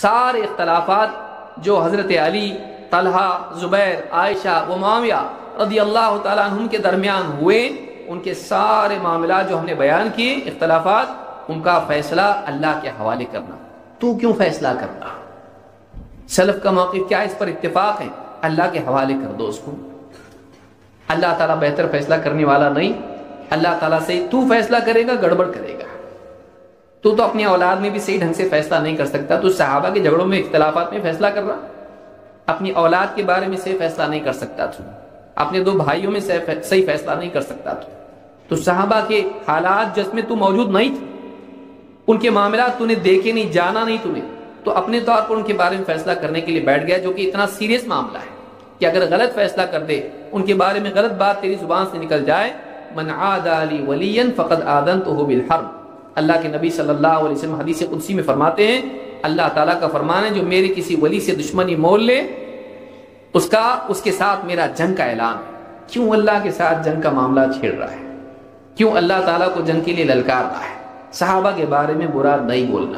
سارے اختلافات جو حضرت علی، طلحہ، زبیر، عائشہ و معاویہ رضی اللہ تعالیٰ عنہم کے درمیان ہوئے، ان کے سارے معاملات جو ہم نے بیان کیے اختلافات، ان کا فیصلہ اللہ کے حوالے کرنا۔ تو کیوں فیصلہ کرنا؟ سلف کا موقف کیا؟ اس پر اتفاق ہے، اللہ کے حوالے کر دو اس کو۔ اللہ تعالیٰ بہتر فیصلہ کرنے والا نہیں، اللہ تعالیٰ سے تو فیصلہ کرے گا گڑبڑ کرے گا۔ تو اپنی اولاد میں بھی صحیح ڈھنگ سے فیصلہ نہیں کر سکتا، تو صحابہ کے جھگڑوں میں اختلافات میں فیصلہ کر رہا، اپنی اولاد کے بارے میں صحیح فیصلہ نہیں کر سکتا، تو اپنے دو بھائیوں میں صحیح فیصلہ نہیں کر سکتا، تو صحابہ کے حالات جس میں تو موجود نہیں تھے، ان کے معاملات تو نے دیکھے نہیں، جانا نہیں تو نے، تو اپنے طور پر ان کے بارے میں فیصلہ کرنے کے لیے بیٹھ گیا، جو کہ اتنا سیریس معاملہ ہے کہ اگر غلط فیصلہ کر دے، ان کے بارے میں غلط بات تیری زبان سے نکل جائے، من عادى لي وليا فقد آذنته بالحرب۔ اللہ کے نبی صلی اللہ علیہ وسلم حدیث قدسی میں فرماتے ہیں، اللہ تعالیٰ کا فرمان ہے، جو میرے کسی ولی سے دشمنی مول لے، اس کے ساتھ میرا جنگ کا اعلان ہے۔ کیوں اللہ کے ساتھ جنگ کا معاملہ چھیڑ رہا ہے؟ کیوں اللہ تعالیٰ کو جنگ کے لیے للکار رہا ہے؟ صحابہ کے بارے میں برا نہیں بولنا۔